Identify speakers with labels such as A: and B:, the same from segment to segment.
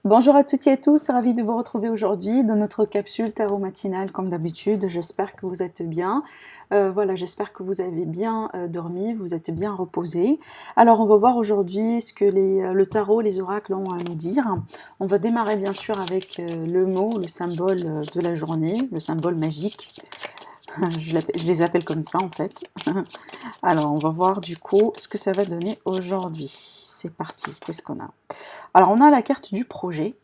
A: Bonjour à toutes et à tous, ravi de vous retrouver aujourd'hui dans notre capsule tarot matinale comme d'habitude. J'espère que vous êtes bien. Voilà, j'espère que vous avez bien dormi, vous êtes bien reposé. Alors on va voir aujourd'hui ce que le tarot, les oracles ont à nous dire. On va démarrer bien sûr avec le mot, le symbole de la journée, le symbole magique. Je les appelle comme ça en fait. Alors on va voir du coup ce que ça va donner aujourd'hui. C'est parti, qu'est-ce qu'on a? Alors on a la carte du projet.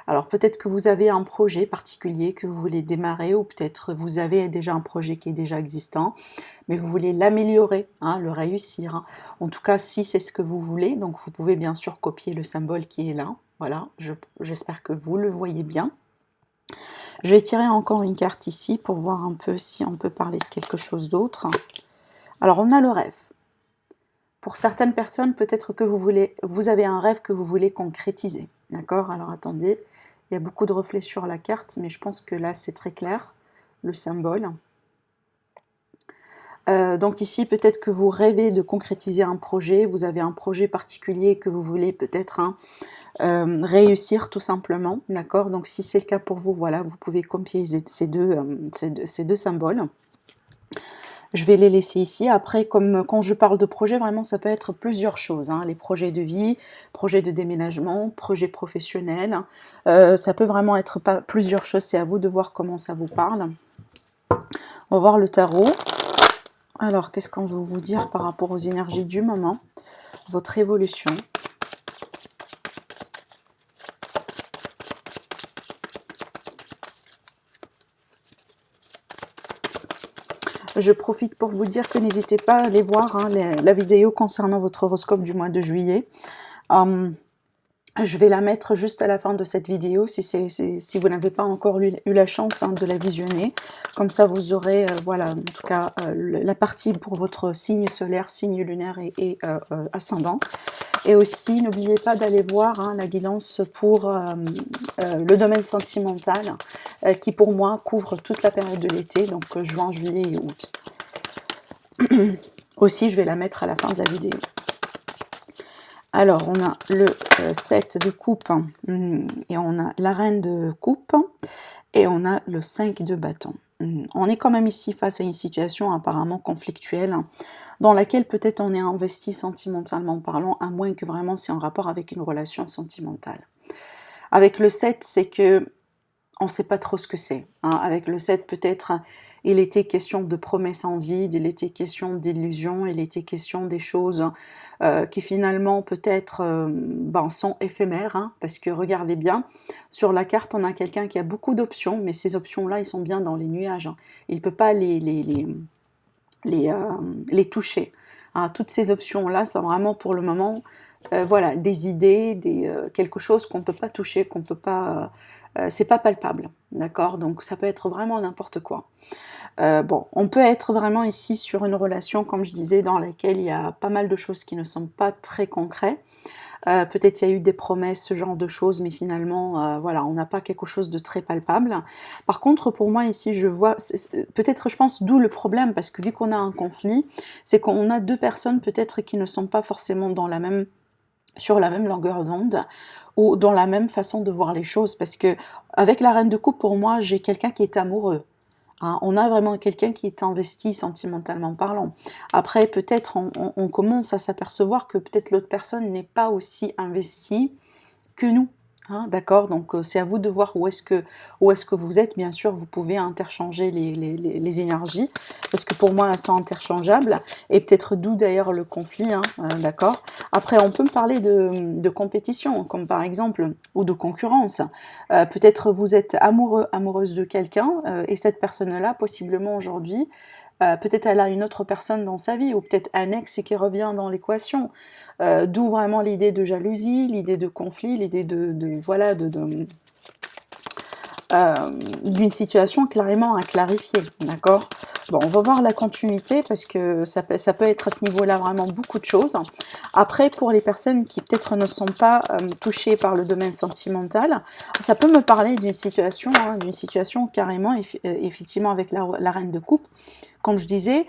A: Alors peut-être que vous avez un projet particulier que vous voulez démarrer, ou peut-être vous avez déjà un projet qui est déjà existant, mais vous voulez l'améliorer, hein, le réussir, hein. En tout cas, si c'est ce que vous voulez, donc vous pouvez bien sûr copier le symbole qui est là. Voilà, j'espère que vous le voyez bien. Je vais tirer encore une carte ici pour voir un peu si on peut parler de quelque chose d'autre. Alors on a le rêve. Pour certaines personnes, peut-être que vous avez un rêve que vous voulez concrétiser. D'accord? Alors attendez, il y a beaucoup de reflets sur la carte, mais je pense que là c'est très clair, le symbole. Donc ici, peut-être que vous rêvez de concrétiser un projet, vous avez un projet particulier que vous voulez peut-être réussir tout simplement. D'accord? Donc si c'est le cas pour vous, voilà, vous pouvez copier ces deux symboles. Je vais les laisser ici. Après, comme quand je parle de projet, vraiment, ça peut être plusieurs choses, hein. Les projets de vie, projets de déménagement, projets professionnels. Ça peut vraiment être plusieurs choses. C'est à vous de voir comment ça vous parle. On va voir le tarot. Alors, qu'est-ce qu'on veut vous dire par rapport aux énergies du moment? Votre évolution. Je profite pour vous dire que n'hésitez pas à aller voir hein, la vidéo concernant votre horoscope du mois de juillet. Je vais la mettre juste à la fin de cette vidéo si vous n'avez pas encore eu la chance hein, de la visionner. Comme ça, vous aurez, voilà, en tout cas, la partie pour votre signe solaire, signe lunaire et ascendant. Et aussi, n'oubliez pas d'aller voir hein, la guidance pour le domaine sentimental, qui pour moi couvre toute la période de l'été, donc juin, juillet et août. Aussi, je vais la mettre à la fin de la vidéo. Alors, on a le 7 de coupe, et on a la reine de coupe, et on a le 5 de bâton. On est quand même ici face à une situation apparemment conflictuelle, dans laquelle peut-être on est investi sentimentalement parlant, à moins que vraiment c'est en rapport avec une relation sentimentale. Avec le 7, c'est que on ne sait pas trop ce que c'est. Hein. Avec le 7, peut-être, il était question de promesses en vide, il était question d'illusions, il était question des choses qui finalement, peut-être, sont éphémères. Hein, parce que, regardez bien, sur la carte, on a quelqu'un qui a beaucoup d'options, mais ces options-là, ils sont bien dans les nuages. Hein. Il ne peut pas les toucher. Hein. Toutes ces options-là sont vraiment, pour le moment, voilà, des idées, quelque chose qu'on ne peut pas toucher, qu'on peut pas... c'est pas palpable, d'accord? Donc ça peut être vraiment n'importe quoi. Bon, on peut être vraiment ici sur une relation, comme je disais, dans laquelle il y a pas mal de choses qui ne sont pas très concrètes. Peut-être il y a eu des promesses, ce genre de choses, mais finalement, voilà, on n'a pas quelque chose de très palpable. Par contre, pour moi, ici, je vois, peut-être, je pense, d'où le problème, parce que vu qu'on a un conflit, c'est qu'on a deux personnes, peut-être, qui ne sont pas forcément sur la même longueur d'onde, ou dans la même façon de voir les choses, parce que avec la reine de coupe, pour moi, j'ai quelqu'un qui est amoureux. Hein, on a vraiment quelqu'un qui est investi sentimentalement parlant. Après, peut-être on commence à s'apercevoir que peut-être l'autre personne n'est pas aussi investie que nous. Hein, d'accord, donc c'est à vous de voir où est-ce que vous êtes. Bien sûr, vous pouvez interchanger les énergies, parce que pour moi, elles sont interchangeables, et peut-être d'où d'ailleurs le conflit, hein, d'accord. Après, on peut me parler de compétition, comme par exemple, ou de concurrence. Peut-être vous êtes amoureux, amoureuse de quelqu'un, et cette personne-là, possiblement aujourd'hui, peut-être elle a une autre personne dans sa vie, ou peut-être un ex qui revient dans l'équation. D'où vraiment l'idée de jalousie, l'idée de conflit, l'idée voilà, d'une situation clairement à clarifier, d'accord? Bon, on va voir la continuité, parce que ça peut être à ce niveau-là vraiment beaucoup de choses. Après, pour les personnes qui peut-être ne sont pas touchées par le domaine sentimental, ça peut me parler d'une situation, hein, carrément, effectivement, avec la reine de coupe, comme je disais,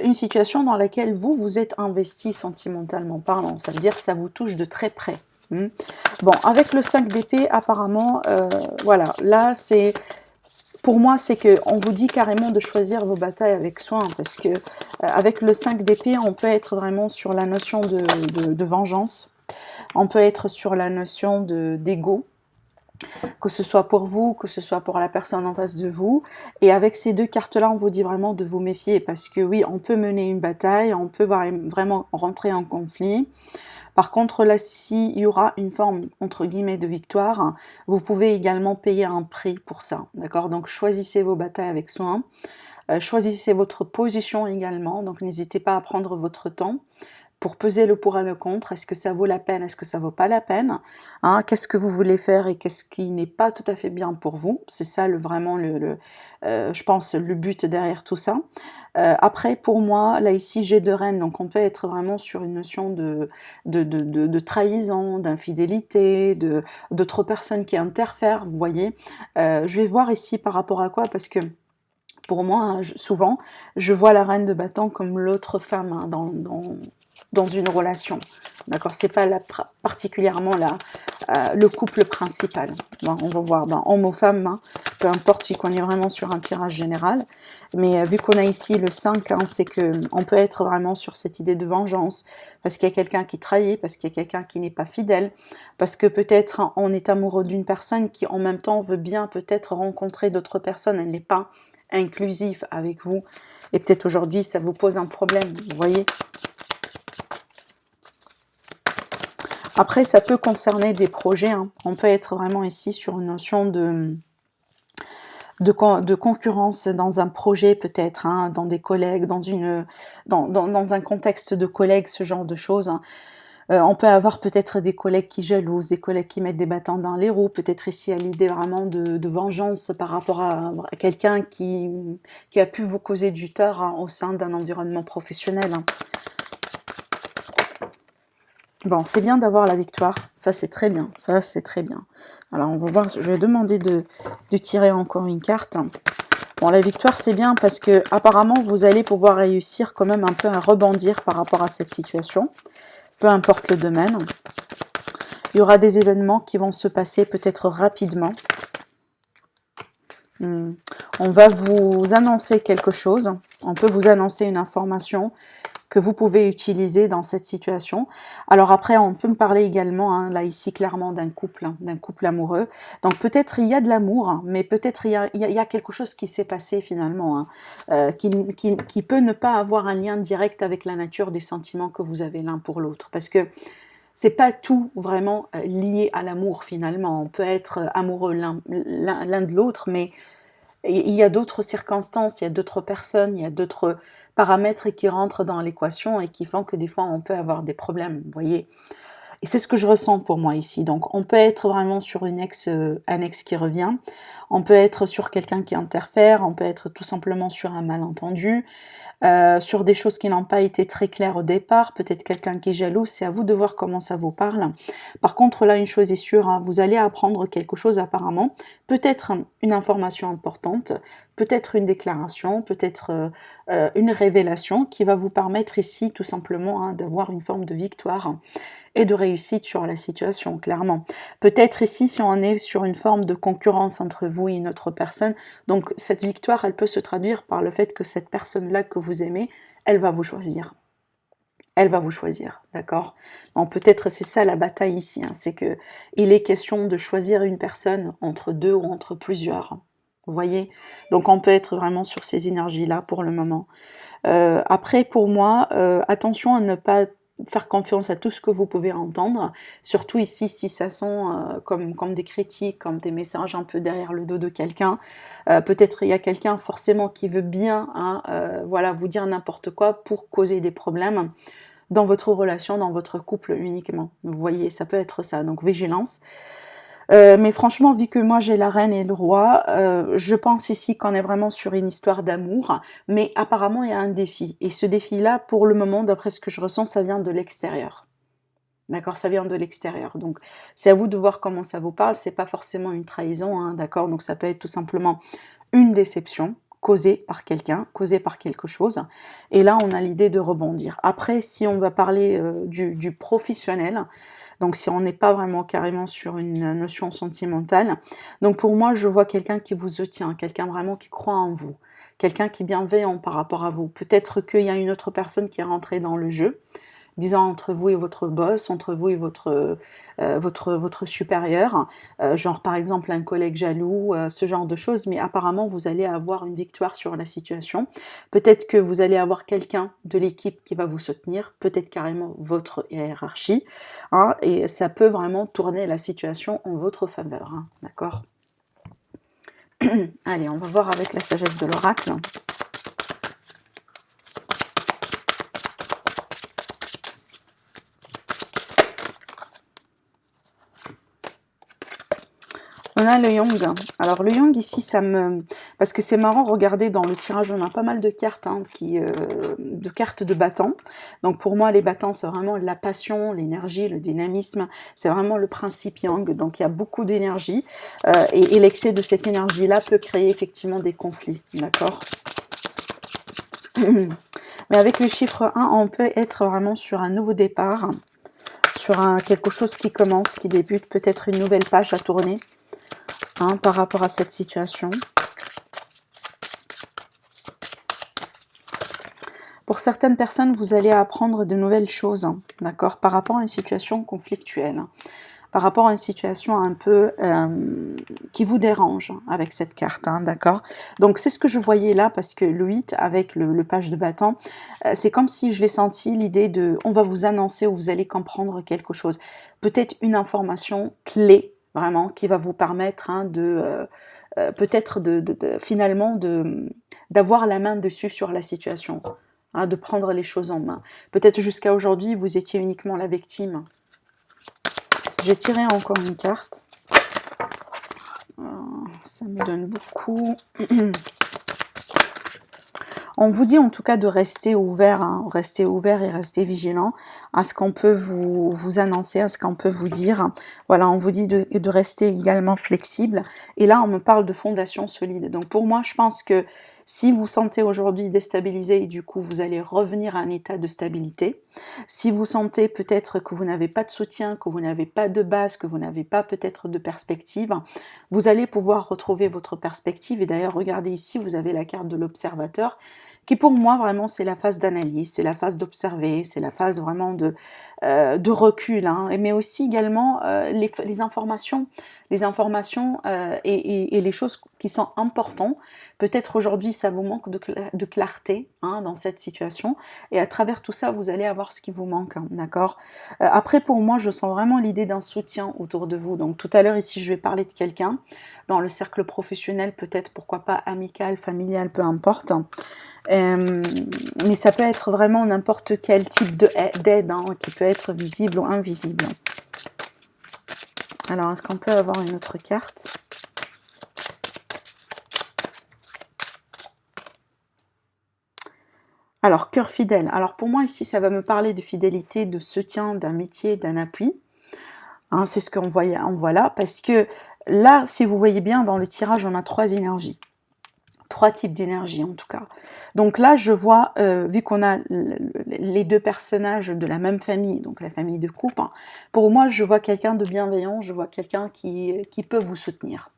A: une situation dans laquelle vous êtes investi sentimentalement parlant, ça veut dire que ça vous touche de très près. Hmm. Bon, avec le 5 d'épée, apparemment, voilà, là, c'est... Pour moi, c'est qu'on vous dit carrément de choisir vos batailles avec soin, parce que avec le 5 d'épée, on peut être vraiment sur la notion de vengeance, on peut être sur la notion d'ego, que ce soit pour vous, que ce soit pour la personne en face de vous. Et avec ces deux cartes-là, on vous dit vraiment de vous méfier, parce que oui, on peut mener une bataille, on peut vraiment rentrer en conflit. Par contre, là, s'il y aura une forme, entre guillemets, de victoire, vous pouvez également payer un prix pour ça, d'accord? Donc, choisissez vos batailles avec soin, choisissez votre position également, donc n'hésitez pas à prendre votre temps pour peser le pour et le contre. Est-ce que ça vaut la peine, est-ce que ça vaut pas la peine, hein? Qu'est-ce que vous voulez faire et qu'est-ce qui n'est pas tout à fait bien pour vous? C'est ça vraiment je pense, le but derrière tout ça. Après, pour moi, là ici, j'ai deux reines, donc on peut être vraiment sur une notion de trahison, d'infidélité, d'autres personnes qui interfèrent, vous voyez. Je vais voir ici par rapport à quoi, parce que pour moi, hein, souvent, je vois la reine de bâton comme l'autre femme, hein, dans une relation. D'accord, c'est pas particulièrement le couple principal. Bon, on va voir, ben, homme ou femme, hein, peu importe, vu qu'on est vraiment sur un tirage général. Mais vu qu'on a ici le 5, hein, c'est qu'on peut être vraiment sur cette idée de vengeance, parce qu'il y a quelqu'un qui trahit, parce qu'il y a quelqu'un qui n'est pas fidèle, parce que peut-être on est amoureux d'une personne qui en même temps veut bien peut-être rencontrer d'autres personnes, elle n'est pas inclusif avec vous, et peut-être aujourd'hui ça vous pose un problème, vous voyez. Après, ça peut concerner des projets, hein. On peut être vraiment ici sur une notion de concurrence dans un projet peut-être, hein, dans des collègues, dans un contexte de collègues, ce genre de choses, hein. On peut avoir peut-être des collègues qui jalousent, des collègues qui mettent des bâtons dans les roues, peut-être ici à l'idée vraiment de vengeance par rapport à quelqu'un qui a pu vous causer du tort, hein, au sein d'un environnement professionnel, hein. Bon, c'est bien d'avoir la victoire, ça c'est très bien, ça c'est très bien. Alors on va voir, je vais demander de tirer encore une carte. Bon, la victoire c'est bien parce que apparemment vous allez pouvoir réussir quand même un peu à rebondir par rapport à cette situation, peu importe le domaine. Il y aura des événements qui vont se passer peut-être rapidement. On va vous annoncer quelque chose, on peut vous annoncer une information que vous pouvez utiliser dans cette situation. Alors après, on peut me parler également, hein, là ici clairement d'un couple, hein, d'un couple amoureux. Donc peut-être il y a de l'amour, hein, mais peut-être il y a quelque chose qui s'est passé finalement, hein, qui peut ne pas avoir un lien direct avec la nature des sentiments que vous avez l'un pour l'autre. Parce que c'est pas tout vraiment lié à l'amour finalement. On peut être amoureux l'un de l'autre, mais il y a d'autres circonstances, il y a d'autres personnes, il y a d'autres paramètres qui rentrent dans l'équation et qui font que des fois on peut avoir des problèmes, vous voyez. Et c'est ce que je ressens pour moi ici. Donc on peut être vraiment sur un ex qui revient, on peut être sur quelqu'un qui interfère, on peut être tout simplement sur un malentendu, sur des choses qui n'ont pas été très claires au départ, peut-être quelqu'un qui est jaloux, c'est à vous de voir comment ça vous parle. Par contre, là, une chose est sûre, hein, vous allez apprendre quelque chose apparemment, peut-être une information importante, peut-être une déclaration, peut-être une révélation qui va vous permettre ici tout simplement, hein, d'avoir une forme de victoire et de réussite sur la situation, clairement. Peut-être ici, si on est sur une forme de concurrence entre vous et une autre personne, donc cette victoire, elle peut se traduire par le fait que cette personne-là que vous aimez, elle va vous choisir. Elle va vous choisir, d'accord? Donc peut-être c'est ça la bataille ici, hein, c'est que il est question de choisir une personne entre deux ou entre plusieurs. Vous voyez? Donc on peut être vraiment sur ces énergies-là pour le moment. Après, pour moi, attention à ne pas faire confiance à tout ce que vous pouvez entendre, surtout ici si ça sent comme des critiques, comme des messages un peu derrière le dos de quelqu'un. Peut-être il y a quelqu'un forcément qui veut bien, hein, voilà, vous dire n'importe quoi pour causer des problèmes dans votre relation, dans votre couple uniquement. Vous voyez, ça peut être ça, donc vigilance. Mais franchement, vu que moi j'ai la reine et le roi, je pense ici qu'on est vraiment sur une histoire d'amour, mais apparemment il y a un défi. Et ce défi-là, pour le moment, d'après ce que je ressens, ça vient de l'extérieur. D'accord, ça vient de l'extérieur. Donc c'est à vous de voir comment ça vous parle. C'est pas forcément une trahison, hein, d'accord. Donc ça peut être tout simplement une déception causée par quelqu'un, causée par quelque chose. Et là, on a l'idée de rebondir. Après, si on va parler du professionnel, Donc si on n'est pas vraiment carrément sur une notion sentimentale. Donc pour moi, je vois quelqu'un qui vous soutient, quelqu'un vraiment qui croit en vous, quelqu'un qui est bienveillant par rapport à vous. Peut-être qu'il y a une autre personne qui est rentrée dans le jeu, disons entre vous et votre boss, entre vous et votre supérieur, genre par exemple un collègue jaloux, ce genre de choses, mais apparemment vous allez avoir une victoire sur la situation. Peut-être que vous allez avoir quelqu'un de l'équipe qui va vous soutenir, peut-être carrément votre hiérarchie, hein, et ça peut vraiment tourner la situation en votre faveur, hein, d'accord? Allez, on va voir avec la sagesse de l'oracle. On a le Yang. Alors le Yang ici, ça me... Parce que c'est marrant, regardez, dans le tirage, on a pas mal de cartes, hein, de cartes de battants. Donc pour moi, les battants, c'est vraiment la passion, l'énergie, le dynamisme. C'est vraiment le principe Yang. Donc il y a beaucoup d'énergie. Et l'excès de cette énergie-là peut créer effectivement des conflits. D'accord? Mais avec le chiffre 1, on peut être vraiment sur un nouveau départ. Sur quelque chose qui commence, qui débute. Peut-être une nouvelle page à tourner. Hein, par rapport à cette situation. Pour certaines personnes, vous allez apprendre de nouvelles choses, hein, d'accord, par rapport à une situation conflictuelle, hein, par rapport à une situation un peu qui vous dérange hein, avec cette carte, hein, d'accord. Donc c'est ce que je voyais là, parce que le 8 avec le page de bâton, c'est comme si je l'ai senti, l'idée de on va vous annoncer ou vous allez comprendre quelque chose, peut-être une information clé, vraiment, qui va vous permettre hein, peut-être finalement d'avoir la main dessus sur la situation, hein, de prendre les choses en main. Peut-être jusqu'à aujourd'hui, vous étiez uniquement la victime. J'ai tiré encore une carte. Ça me donne beaucoup. On vous dit en tout cas de rester ouvert, hein, rester ouvert et rester vigilant à ce qu'on peut vous annoncer, à ce qu'on peut vous dire. Voilà, on vous dit de rester également flexible. Et là, on me parle de fondation solide. Donc pour moi, je pense que si vous sentez aujourd'hui déstabilisé, et du coup vous allez revenir à un état de stabilité. Si vous sentez peut-être que vous n'avez pas de soutien, que vous n'avez pas de base, que vous n'avez pas peut-être de perspective, vous allez pouvoir retrouver votre perspective. Et d'ailleurs, regardez ici, vous avez la carte de l'observateur, qui pour moi vraiment c'est la phase d'analyse, c'est la phase d'observer, c'est la phase vraiment de recul, hein, mais aussi également les informations et les choses qui sont importantes. Peut-être aujourd'hui ça vous manque de clarté hein, dans cette situation, et à travers tout ça vous allez avoir ce qui vous manque, hein, d'accord. Après pour moi je sens vraiment l'idée d'un soutien autour de vous. Donc tout à l'heure ici je vais parler de quelqu'un dans le cercle professionnel, peut-être pourquoi pas amical, familial, peu importe. Mais ça peut être vraiment n'importe quel type d'aide hein, qui peut être visible ou invisible. Alors, est-ce qu'on peut avoir une autre carte? Alors, cœur fidèle. Alors, pour moi, ici, ça va me parler de fidélité, de soutien, d'amitié, d'un appui. Hein, c'est ce qu'on voit là, parce que là, si vous voyez bien, dans le tirage, on a 3 énergies. 3 types d'énergie en tout cas. Donc là, je vois, vu qu'on a les 2 personnages de la même famille, donc la famille de couple, hein, pour moi, je vois quelqu'un de bienveillant, je vois quelqu'un qui peut vous soutenir.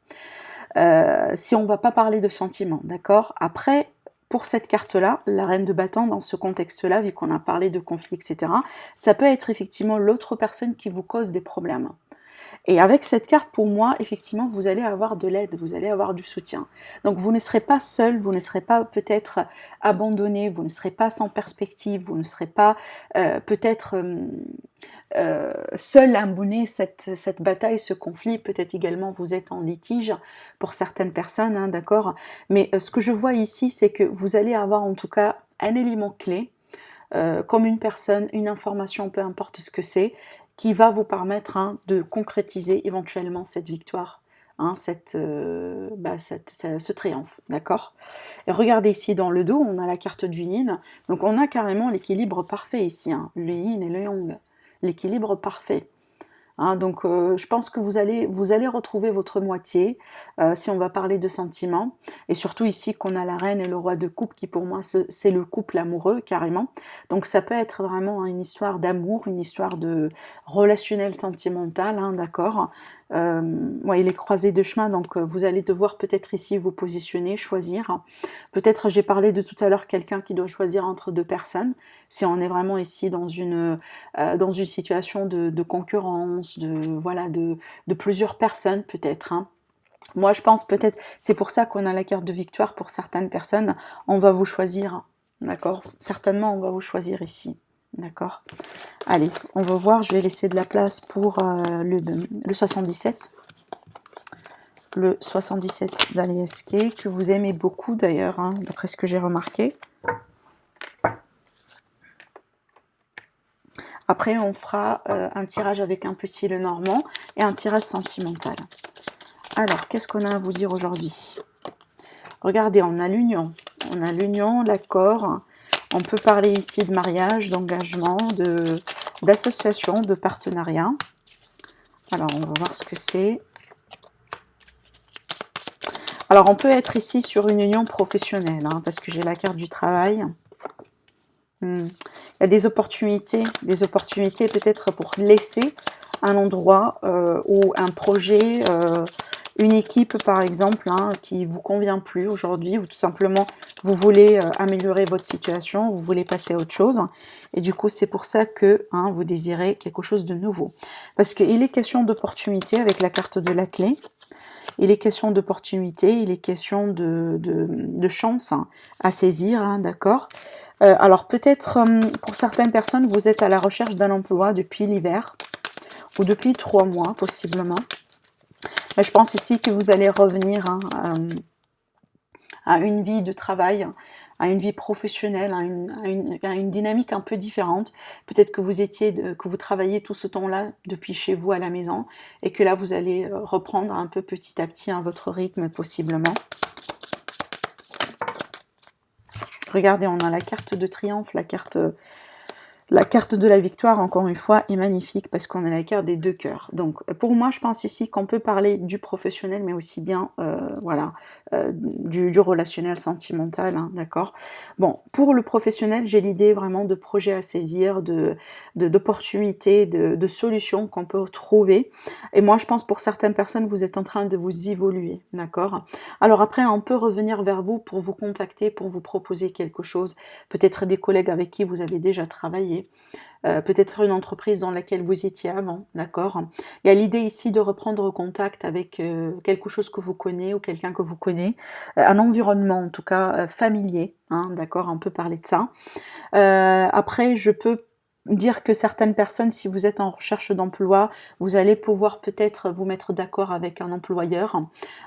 A: Si on ne va pas parler de sentiments, d'accord? Après, pour cette carte-là, la reine de bâton, dans ce contexte-là, vu qu'on a parlé de conflits, etc., ça peut être effectivement l'autre personne qui vous cause des problèmes. Et avec cette carte, pour moi, effectivement, vous allez avoir de l'aide, vous allez avoir du soutien. Donc vous ne serez pas seul, vous ne serez pas peut-être abandonné, vous ne serez pas sans perspective, vous ne serez pas peut-être seul à mener cette bataille, ce conflit. Peut-être également vous êtes en litige pour certaines personnes, hein, d'accord. Mais ce que je vois ici, c'est que vous allez avoir en tout cas un élément clé, comme une personne, une information, peu importe ce que c'est, qui va vous permettre hein, de concrétiser éventuellement cette victoire, hein, ce triomphe, d'accord. Et regardez ici dans le dos, on a la carte du yin, donc on a carrément l'équilibre parfait ici, hein, le yin et le yang, l'équilibre parfait. Hein, donc, je pense que vous allez retrouver votre moitié, si on va parler de sentiments. Et surtout ici qu'on a la reine et le roi de coupe qui pour moi c'est le couple amoureux carrément. Donc ça peut être vraiment hein, une histoire d'amour, une histoire de relationnel sentimental, hein, d'accord. Ouais, il est croisé de chemin, donc vous allez devoir peut-être ici vous positionner, choisir. Peut-être j'ai parlé de tout à l'heure quelqu'un qui doit choisir entre deux personnes. Si on est vraiment ici dans une situation de concurrence, voilà, de plusieurs personnes peut-être. Hein. Moi, je pense peut-être, c'est pour ça qu'on a la carte de victoire pour certaines personnes. On va vous choisir, d'accord? Certainement, on va vous choisir ici, d'accord? Allez, on va voir. Je vais laisser de la place pour le 77. Le 77 d'Aliaské, que vous aimez beaucoup d'ailleurs, hein, d'après ce que j'ai remarqué. Après, on fera un tirage avec un petit le normand et un tirage sentimental. Alors, qu'est-ce qu'on a à vous dire aujourd'hui? Regardez, on a l'union, l'accord. On peut parler ici de mariage, d'engagement, d'association, de partenariat. Alors, on va voir ce que c'est. Alors, on peut être ici sur une union professionnelle, hein, parce que j'ai la carte du travail. Il y a des opportunités peut-être pour laisser un endroit ou un projet, une équipe par exemple, hein, qui vous convient plus aujourd'hui, ou tout simplement vous voulez améliorer votre situation, vous voulez passer à autre chose, et du coup c'est pour ça que hein, vous désirez quelque chose de nouveau. Parce qu'il est question d'opportunité avec la carte de la clé, il est question d'opportunité, il est question de chance hein, à saisir, hein, d'accord. Alors peut-être pour certaines personnes, vous êtes à la recherche d'un emploi depuis l'hiver ou depuis 3 mois possiblement. Mais je pense ici que vous allez revenir hein, à une vie de travail, à une vie professionnelle, à une dynamique un peu différente. Peut-être que que vous travaillez tout ce temps-là depuis chez vous à la maison et que là vous allez reprendre un peu petit à petit hein, votre rythme possiblement. Regardez, on a la carte de triomphe, la carte de la victoire, encore une fois, est magnifique parce qu'on a la carte des deux cœurs. Donc, pour moi, je pense ici qu'on peut parler du professionnel, mais aussi bien, voilà, du relationnel sentimental, hein, d'accord. Bon, pour le professionnel, j'ai l'idée vraiment de projets à saisir, d'opportunités, de solutions qu'on peut trouver. Et moi, je pense pour certaines personnes, vous êtes en train de vous évoluer, d'accord. Alors après, on peut revenir vers vous pour vous contacter, pour vous proposer quelque chose, peut-être des collègues avec qui vous avez déjà travaillé, peut-être une entreprise dans laquelle vous étiez avant, d'accord. Il y a l'idée ici de reprendre contact avec quelque chose que vous connaissez ou quelqu'un que vous connaissez, un environnement en tout cas familier, hein, d'accord, on peut parler de ça. Après, je peux dire que certaines personnes, si vous êtes en recherche d'emploi, vous allez pouvoir peut-être vous mettre d'accord avec un employeur.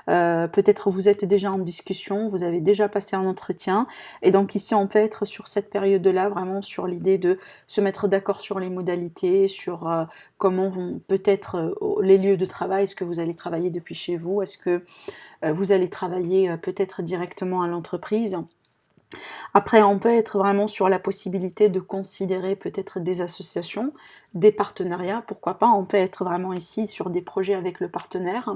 A: Peut-être vous êtes déjà en discussion, vous avez déjà passé un entretien. Et donc ici, on peut être sur cette période-là, vraiment sur l'idée de se mettre d'accord sur les modalités, sur comment vont peut-être les lieux de travail. Est-ce que vous allez travailler depuis chez vous? Est-ce que vous allez travailler peut-être directement à l'entreprise? Après, on peut être vraiment sur la possibilité de considérer peut-être des associations, des partenariats, pourquoi pas. On peut être vraiment ici sur des projets avec le partenaire,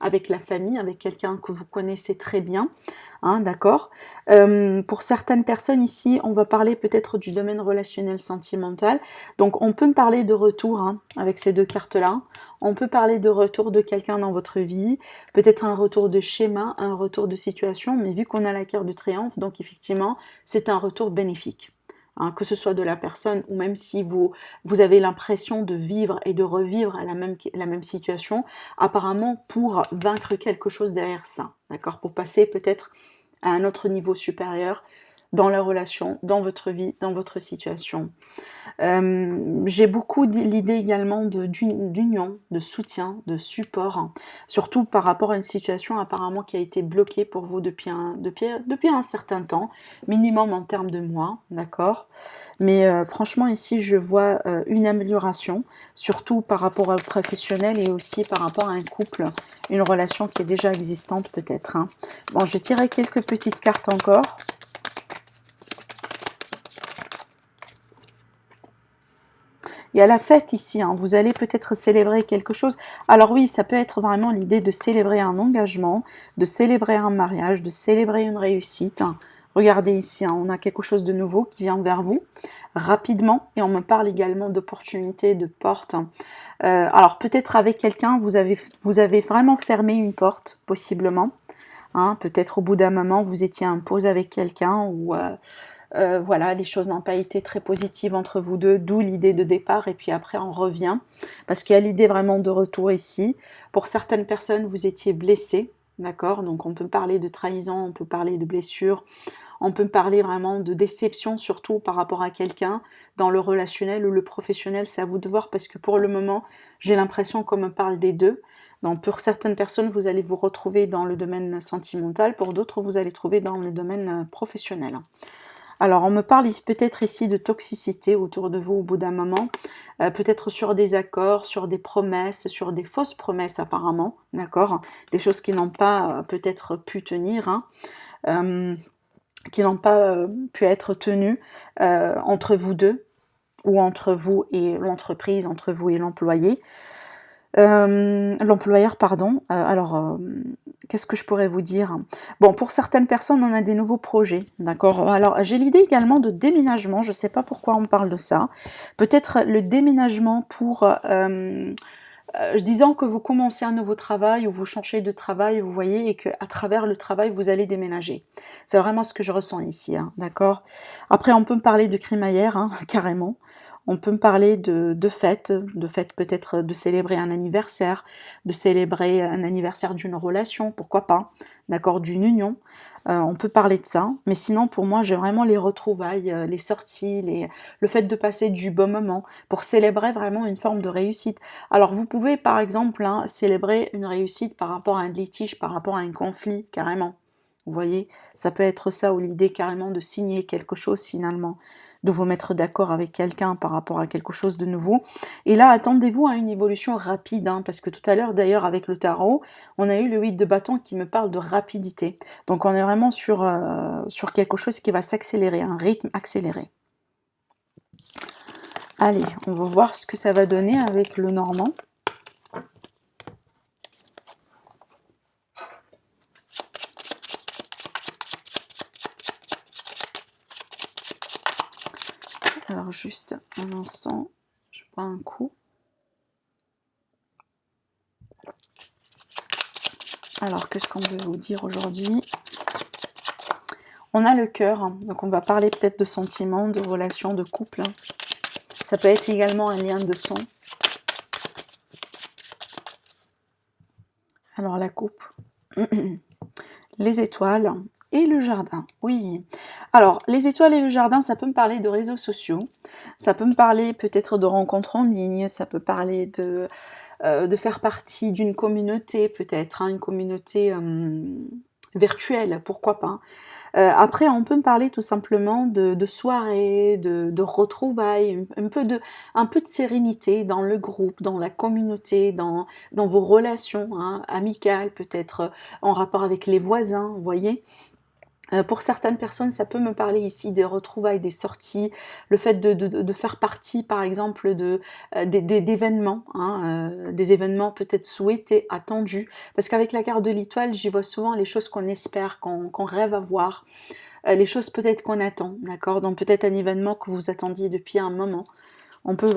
A: avec la famille, avec quelqu'un que vous connaissez très bien, hein, d'accord. Pour certaines personnes ici, on va parler peut-être du domaine relationnel sentimental. Donc, on peut me parler de retour hein, avec ces deux cartes-là. On peut parler de retour de quelqu'un dans votre vie, peut-être un retour de schéma, un retour de situation, mais vu qu'on a la carte de triomphe, donc effectivement, c'est un retour bénéfique. Hein, que ce soit de la personne ou même si vous avez l'impression de vivre et de revivre la même situation, apparemment pour vaincre quelque chose derrière ça, d'accord, pour passer peut-être à un autre niveau supérieur dans la relation, dans votre vie, dans votre situation. J'ai beaucoup l'idée également d'union, de soutien, de support, hein, surtout par rapport à une situation apparemment qui a été bloquée pour vous depuis un certain temps, minimum en termes de mois, d'accord. Mais franchement ici je vois une amélioration, surtout par rapport au professionnel et aussi par rapport à un couple, une relation qui est déjà existante peut-être. Hein. Bon, je vais tirer quelques petites cartes encore. Il y a la fête ici, hein. Vous allez peut-être célébrer quelque chose. Alors oui, ça peut être vraiment l'idée de célébrer un engagement, de célébrer un mariage, de célébrer une réussite. Regardez ici, hein, on a quelque chose de nouveau qui vient vers vous rapidement, et on me parle également d'opportunités, de portes. Alors peut-être avec quelqu'un, vous avez vraiment fermé une porte, possiblement. Hein, peut-être au bout d'un moment, vous étiez en pause avec quelqu'un, ou voilà, les choses n'ont pas été très positives entre vous deux, d'où l'idée de départ, et puis après on revient, parce qu'il y a l'idée vraiment de retour ici. Pour certaines personnes, vous étiez blessés, d'accord? Donc on peut parler de trahison, on peut parler de blessure, on peut parler vraiment de déception, surtout par rapport à quelqu'un, dans le relationnel ou le professionnel, c'est à vous de voir, parce que pour le moment, j'ai l'impression qu'on me parle des deux. Donc pour certaines personnes, vous allez vous retrouver dans le domaine sentimental, pour d'autres, vous allez trouver dans le domaine professionnel. Alors, on me parle peut-être ici de toxicité autour de vous au bout d'un moment, peut-être sur des accords, sur des promesses, sur des fausses promesses apparemment, d'accord? Des choses qui n'ont pas peut-être pu tenir, hein, qui n'ont pas pu être tenues entre vous deux, ou entre vous et l'entreprise, entre vous et l'employé. L'employeur, pardon. Alors, qu'est-ce que je pourrais vous dire? Bon, pour certaines personnes, on a des nouveaux projets, d'accord? Alors, j'ai l'idée également de déménagement, je ne sais pas pourquoi on me parle de ça. Peut-être le déménagement pour... disant que vous commencez un nouveau travail ou vous changez de travail, vous voyez, et qu'à travers le travail, vous allez déménager. C'est vraiment ce que je ressens ici, hein, d'accord? Après, on peut me parler de crémaillère, hein, carrément. On peut me parler de fête peut-être de célébrer un anniversaire, de célébrer un anniversaire d'une relation, pourquoi pas, d'accord, d'une union. On peut parler de ça, mais sinon pour moi j'ai vraiment les retrouvailles, les sorties, le fait de passer du bon moment pour célébrer vraiment une forme de réussite. Alors vous pouvez par exemple célébrer une réussite par rapport à un litige, par rapport à un conflit, carrément. Vous voyez, ça peut être ça, ou l'idée carrément de signer quelque chose finalement, de vous mettre d'accord avec quelqu'un par rapport à quelque chose de nouveau. Et là, attendez-vous à une évolution rapide, hein, parce que tout à l'heure, d'ailleurs, avec le tarot, on a eu le 8 de bâton qui me parle de rapidité. Donc on est vraiment sur quelque chose qui va s'accélérer, un rythme accéléré. Allez, on va voir ce que ça va donner avec le Normand. Alors juste un instant, je prends un coup. Alors qu'est-ce qu'on veut vous dire aujourd'hui? On a le cœur, hein, donc on va parler peut-être de sentiments, de relations, de couple. Ça peut être également un lien de sang. Alors la coupe, les étoiles et le jardin, oui. Alors les étoiles et le jardin, ça peut me parler de réseaux sociaux, ça peut me parler peut-être de rencontres en ligne, ça peut parler de faire partie d'une communauté peut-être, hein, une communauté virtuelle, pourquoi pas. Après, on peut me parler tout simplement de soirées, de retrouvailles, un peu de sérénité dans le groupe, dans la communauté, dans vos relations, hein, amicales, peut-être en rapport avec les voisins, vous voyez. Pour certaines personnes, ça peut me parler ici des retrouvailles, des sorties, le fait de faire partie, par exemple, d'événements, hein, des événements peut-être souhaités, attendus. Parce qu'avec la carte de l'étoile, j'y vois souvent les choses qu'on espère, qu'on rêve à voir, les choses peut-être qu'on attend, d'accord? Donc peut-être un événement que vous attendiez depuis un moment. On peut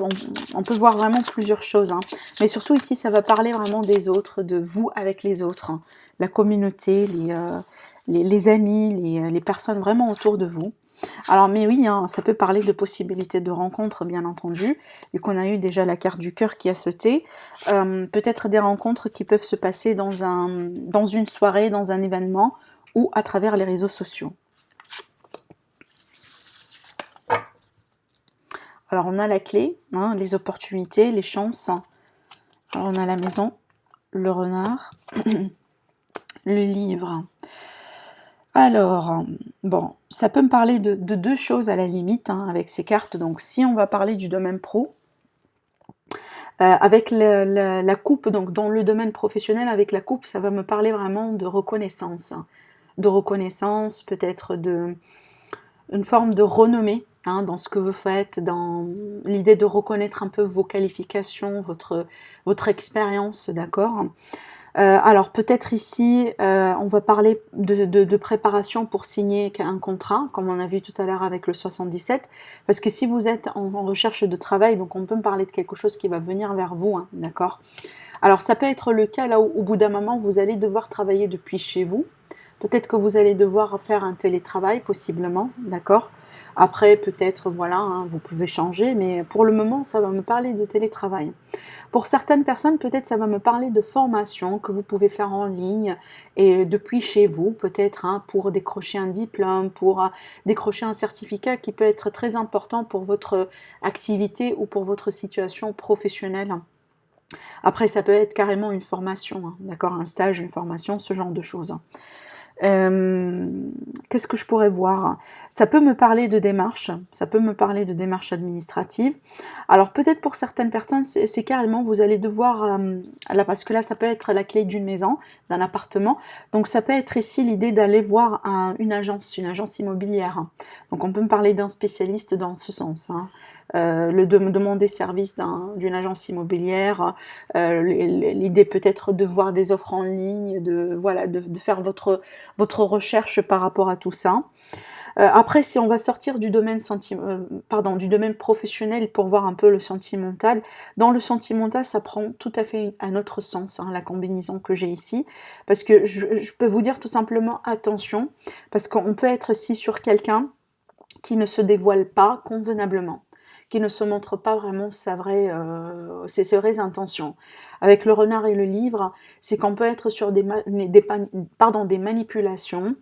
A: voir vraiment plusieurs choses, hein. Mais surtout ici, ça va parler vraiment des autres, de vous avec les autres, hein. La communauté, les amis, les personnes vraiment autour de vous. Alors, mais oui, hein, ça peut parler de possibilités de rencontres, bien entendu, vu qu'on a eu déjà la carte du cœur qui a sauté. Peut-être des rencontres qui peuvent se passer dans une soirée, dans un événement, ou à travers les réseaux sociaux. Alors, on a la clé, hein, les opportunités, les chances. Alors, on a la maison, le renard, le livre. Alors, bon, ça peut me parler de deux choses à la limite, hein, avec ces cartes. Donc, si on va parler du domaine pro, avec la coupe, donc dans le domaine professionnel, avec la coupe, ça va me parler vraiment de reconnaissance. De reconnaissance, peut-être une forme de renommée, hein, dans ce que vous faites, dans l'idée de reconnaître un peu vos qualifications, votre expérience, d'accord. Alors peut-être ici, on va parler de préparation pour signer un contrat, comme on a vu tout à l'heure avec le 77, parce que si vous êtes en recherche de travail, donc on peut me parler de quelque chose qui va venir vers vous, hein, d'accord. Alors ça peut être le cas là où au bout d'un moment, vous allez devoir travailler depuis chez vous. Peut-être que vous allez devoir faire un télétravail, possiblement, d'accord. Après, peut-être, voilà, hein, vous pouvez changer, mais pour le moment, ça va me parler de télétravail. Pour certaines personnes, peut-être ça va me parler de formation que vous pouvez faire en ligne et depuis chez vous, peut-être, hein, pour décrocher un diplôme, pour décrocher un certificat qui peut être très important pour votre activité ou pour votre situation professionnelle. Après, ça peut être carrément une formation, hein, d'accord, un stage, une formation, ce genre de choses. Qu'est-ce que je pourrais voir? Ça peut me parler de démarches, ça peut me parler de démarches administratives. Alors peut-être pour certaines personnes, c'est carrément, vous allez devoir, là, parce que là, ça peut être la clé d'une maison, d'un appartement. Donc ça peut être ici l'idée d'aller voir une agence immobilière. Donc on peut me parler d'un spécialiste dans ce sens, hein. Me demander service d'une agence immobilière, l'idée peut-être de voir des offres en ligne, voilà, de faire votre recherche par rapport à tout ça. Après, si on va sortir du domaine, du domaine professionnel pour voir un peu le sentimental, dans le sentimental, ça prend tout à fait un autre sens, hein, la combinaison que j'ai ici, parce que je peux vous dire tout simplement attention, parce qu'on peut être ici sur quelqu'un qui ne se dévoile pas convenablement, qui ne se montre pas vraiment ses vraies intentions. Avec le renard et le livre, c'est qu'on peut être sur des manipulations.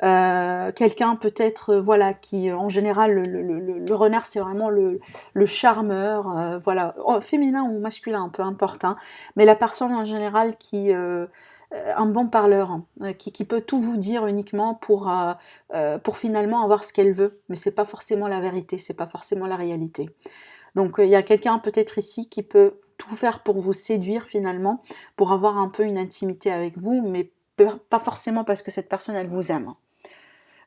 A: Quelqu'un peut-être, voilà, qui en général, le renard c'est vraiment le charmeur, voilà, féminin ou masculin, peu importe, hein, mais la personne en général qui... un bon parleur, hein, qui peut tout vous dire uniquement pour finalement avoir ce qu'elle veut, mais c'est pas forcément la vérité, c'est pas forcément la réalité. Donc il y a quelqu'un peut-être ici qui peut tout faire pour vous séduire finalement, pour avoir un peu une intimité avec vous, mais pas forcément parce que cette personne elle vous aime.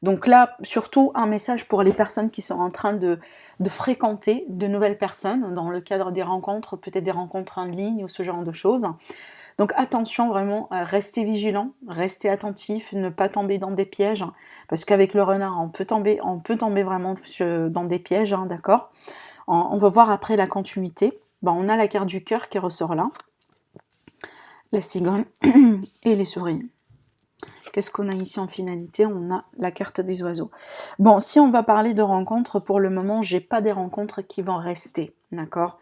A: Donc là, surtout un message pour les personnes qui sont en train de fréquenter de nouvelles personnes dans le cadre des rencontres, peut-être des rencontres en ligne ou ce genre de choses. Donc attention vraiment, restez vigilant, restez attentif, ne pas tomber dans des pièges, parce qu'avec le renard, on peut tomber vraiment dans des pièges, hein, d'accord. On va voir après la continuité. Bon, on a la carte du cœur qui ressort là, la cigogne et les souris. Qu'est-ce qu'on a ici en finalité? On a la carte des oiseaux. Bon, si on va parler de rencontres, pour le moment, j'ai pas des rencontres qui vont rester, d'accord?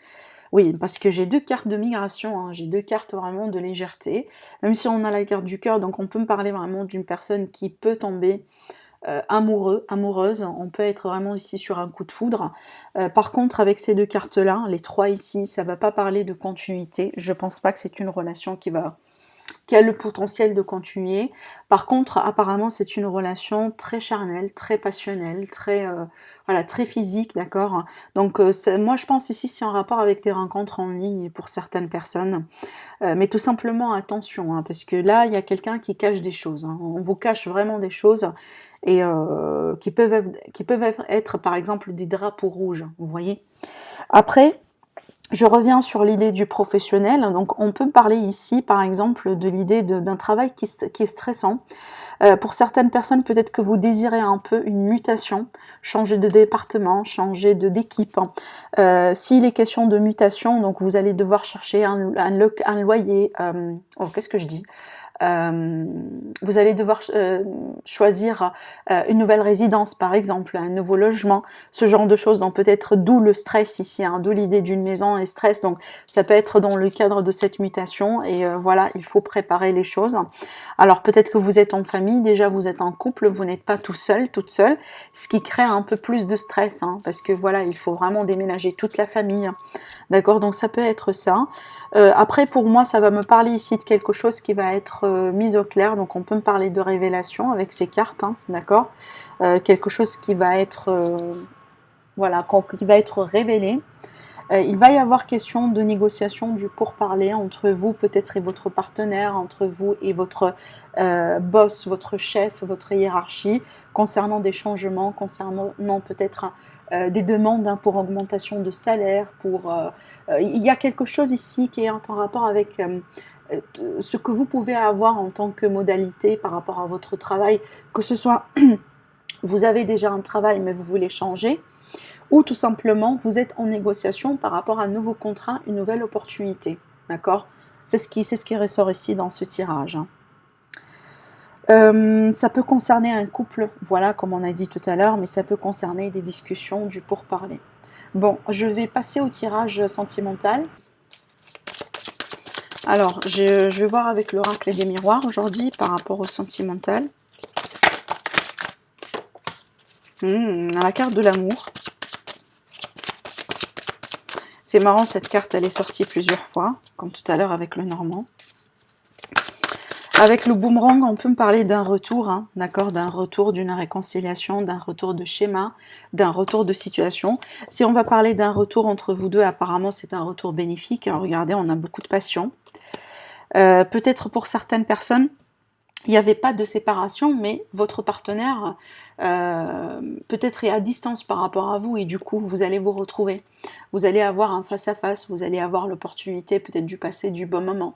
A: Oui, parce que j'ai 2 cartes de migration, hein, j'ai 2 cartes vraiment de légèreté. Même si on a la carte du cœur, donc on peut me parler vraiment d'une personne qui peut tomber amoureuse, on peut être vraiment ici sur un coup de foudre. Par contre, avec ces 2 cartes-là, les 3 ici, ça va pas parler de continuité. Je pense pas que c'est une relation qui a le potentiel de continuer. Par contre, apparemment, c'est une relation très charnelle, très passionnelle, voilà, très physique, d'accord. Donc, moi, je pense ici, c'est en rapport avec des rencontres en ligne pour certaines personnes. Mais tout simplement, attention, hein, parce que là, il y a quelqu'un qui cache des choses, hein. On vous cache vraiment des choses et qui peuvent être, par exemple, des drapeaux rouges, vous voyez. Après, je reviens sur l'idée du professionnel. Donc, on peut parler ici, par exemple, de l'idée d'un travail qui est stressant. Pour certaines personnes, peut-être que vous désirez un peu une mutation, changer de département, changer d'équipe. S'il est question de mutation, donc vous allez devoir chercher un loyer. Qu'est-ce que je dis? Vous allez devoir choisir une nouvelle résidence, par exemple, un nouveau logement, ce genre de choses. Donc peut-être d'où le stress ici, hein, d'où l'idée d'une maison et stress. Donc ça peut être dans le cadre de cette mutation et voilà, il faut préparer les choses. Alors peut-être que vous êtes en famille, déjà vous êtes en couple, vous n'êtes pas tout seul, toute seule, ce qui crée un peu plus de stress, hein, parce que voilà, il faut vraiment déménager toute la famille. D'accord, donc ça peut être ça. Après, pour moi, ça va me parler ici de quelque chose qui va être mis au clair. Donc, on peut me parler de révélation avec ces cartes, hein, d'accord. Quelque chose qui va être, voilà, qui va être révélé. Il va y avoir question de négociation, du pourparler entre vous peut-être et votre partenaire, entre vous et votre boss, votre chef, votre hiérarchie, concernant des changements, concernant peut-être des demandes hein, pour augmentation de salaire. Il y a quelque chose ici qui est en rapport avec ce que vous pouvez avoir en tant que modalité par rapport à votre travail, que ce soit vous avez déjà un travail mais vous voulez changer, ou tout simplement vous êtes en négociation par rapport à un nouveau contrat, une nouvelle opportunité. D'accord? C'est ce qui ressort ici dans ce tirage. Hein. Ça peut concerner un couple, voilà, comme on a dit tout à l'heure, mais ça peut concerner des discussions, du pourparler. Bon, je vais passer au tirage sentimental. Alors, je vais voir avec l'oracle des miroirs aujourd'hui par rapport au sentimental. La carte de l'amour. C'est marrant, cette carte, elle est sortie plusieurs fois, comme tout à l'heure avec le Normand. Avec le boomerang, on peut me parler d'un retour, hein, d'accord, d'un retour, d'une réconciliation, d'un retour de schéma, d'un retour de situation. Si on va parler d'un retour entre vous deux, apparemment c'est un retour bénéfique. Hein, regardez, on a beaucoup de passion. Peut-être pour certaines personnes, il n'y avait pas de séparation, mais votre partenaire peut-être est à distance par rapport à vous et du coup, vous allez vous retrouver. Vous allez avoir un face-à-face, vous allez avoir l'opportunité peut-être du passer du bon moment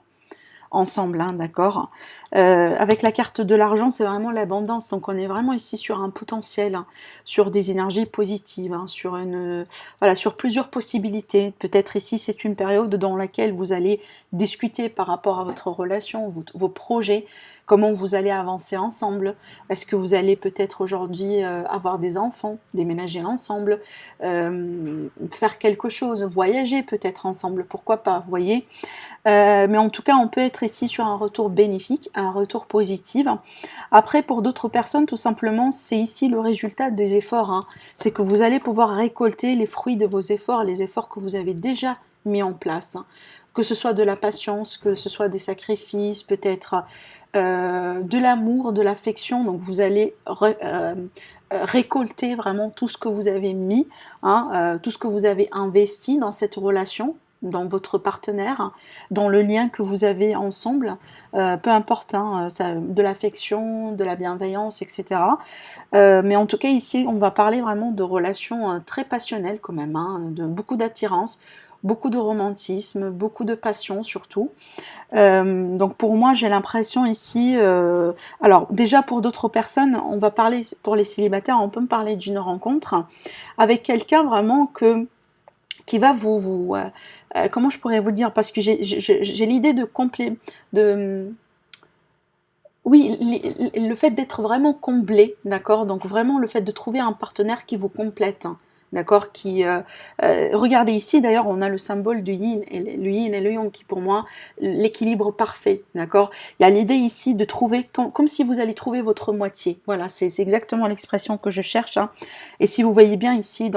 A: ensemble, hein, d'accord. Avec la carte de l'argent, c'est vraiment l'abondance, donc on est vraiment ici sur un potentiel, hein, sur des énergies positives, hein, sur plusieurs possibilités. Peut-être ici, c'est une période dans laquelle vous allez discuter par rapport à votre relation, vos projets, comment vous allez avancer ensemble. Est-ce que vous allez peut-être aujourd'hui avoir des enfants, déménager ensemble, faire quelque chose, voyager peut-être ensemble, pourquoi pas, vous voyez. Mais en tout cas, on peut être ici sur un retour bénéfique, un retour positif. Après, pour d'autres personnes, tout simplement, c'est ici le résultat des efforts. Hein. C'est que vous allez pouvoir récolter les fruits de vos efforts, les efforts que vous avez déjà mis en place. Hein. Que ce soit de la patience, que ce soit des sacrifices, peut-être de l'amour, de l'affection. Donc vous allez récolter vraiment tout ce que vous avez mis, hein, tout ce que vous avez investi dans cette relation, dans votre partenaire, dans le lien que vous avez ensemble, peu importe, hein, de l'affection, de la bienveillance, etc. Mais en tout cas ici, on va parler vraiment de relations très passionnelles quand même, hein, de beaucoup d'attirance, beaucoup de romantisme, beaucoup de passion surtout. Donc pour moi, j'ai l'impression ici... alors déjà pour d'autres personnes, on va parler, pour les célibataires, on peut me parler d'une rencontre avec quelqu'un vraiment qui va comment je pourrais vous dire, parce que j'ai l'idée oui, le fait d'être vraiment comblé, d'accord, donc vraiment le fait de trouver un partenaire qui vous complète, hein, d'accord, regardez ici d'ailleurs on a le symbole du yin et le yang qui pour moi l'équilibre parfait, d'accord. Il y a l'idée ici de trouver comme si vous allez trouver votre moitié, voilà, c'est exactement l'expression que je cherche, hein. Et si vous voyez bien ici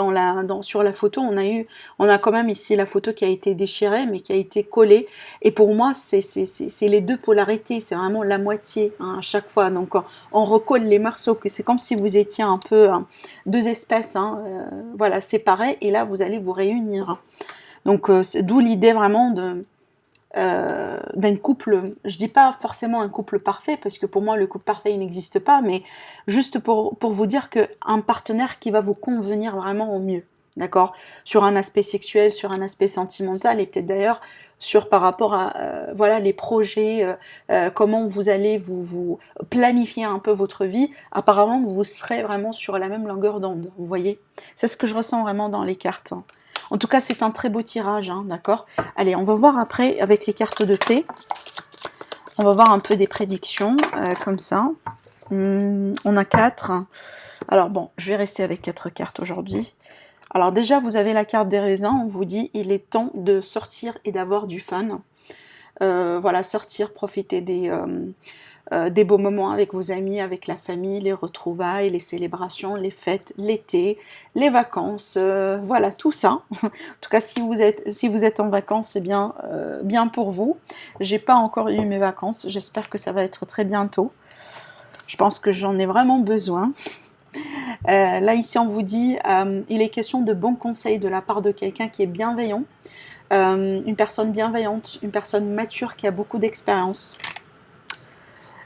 A: sur la photo, on a quand même ici la photo qui a été déchirée mais qui a été collée, et pour moi c'est les deux polarités, c'est vraiment la moitié, hein, à chaque fois. Donc on recolle les morceaux, que c'est comme si vous étiez un peu deux espèces, hein, voilà, séparées, et là vous allez vous réunir. Donc d'où l'idée vraiment d'un couple. Je dis pas forcément un couple parfait, parce que pour moi le couple parfait il n'existe pas, mais juste pour vous dire qu'un partenaire qui va vous convenir vraiment au mieux, d'accord, sur un aspect sexuel, sur un aspect sentimental, et peut-être d'ailleurs par rapport à voilà, les projets, comment vous allez vous planifier un peu votre vie. Apparemment vous serez vraiment sur la même longueur d'onde, vous voyez, c'est ce que je ressens vraiment dans les cartes. En tout cas c'est un très beau tirage, hein, d'accord. Allez, on va voir après avec les cartes de thé, on va voir un peu des prédictions comme ça. On a 4, alors bon, je vais rester avec 4 cartes aujourd'hui. Alors déjà, vous avez la carte des raisins, on vous dit il est temps de sortir et d'avoir du fun. Voilà, sortir, profiter des beaux moments avec vos amis, avec la famille, les retrouvailles, les célébrations, les fêtes, l'été, les vacances, voilà, tout ça. En tout cas, si vous êtes en vacances, c'est bien, bien pour vous. J'ai pas encore eu mes vacances, j'espère que ça va être très bientôt. Je pense que j'en ai vraiment besoin. Là, ici, on vous dit, il est question de bons conseils de la part de quelqu'un qui est bienveillant, une personne bienveillante, une personne mature qui a beaucoup d'expérience.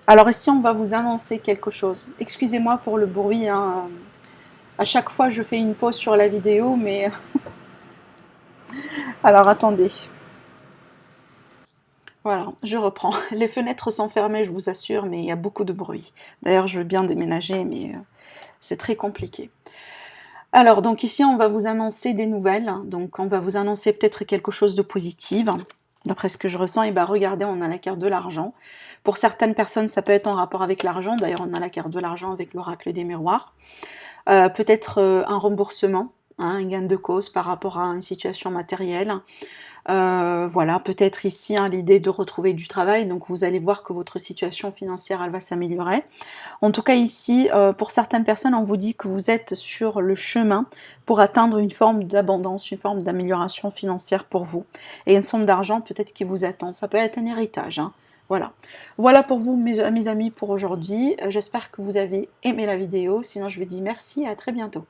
A: Alors ici, on va vous annoncer quelque chose. Excusez-moi pour le bruit, hein. À chaque fois, je fais une pause sur la vidéo, mais... Alors, attendez. Voilà, je reprends. Les fenêtres sont fermées, je vous assure, mais il y a beaucoup de bruit. D'ailleurs, je veux bien déménager, mais c'est très compliqué. Alors, donc ici, on va vous annoncer des nouvelles. Donc, on va vous annoncer peut-être quelque chose de positif. D'après ce que je ressens, et bien regardez, on a la carte de l'argent. Pour certaines personnes, ça peut être en rapport avec l'argent. D'ailleurs, on a la carte de l'argent avec l'oracle des miroirs. Peut-être un remboursement, hein, un gain de cause par rapport à une situation matérielle. Voilà, peut-être ici hein, l'idée de retrouver du travail, donc vous allez voir que votre situation financière elle va s'améliorer. En tout cas ici, pour certaines personnes, on vous dit que vous êtes sur le chemin pour atteindre une forme d'abondance, une forme d'amélioration financière pour vous. Et une somme d'argent peut-être qui vous attend, ça peut être un héritage. Hein. Voilà. Voilà pour vous mes amis pour aujourd'hui. J'espère que vous avez aimé la vidéo, sinon je vous dis merci et à très bientôt.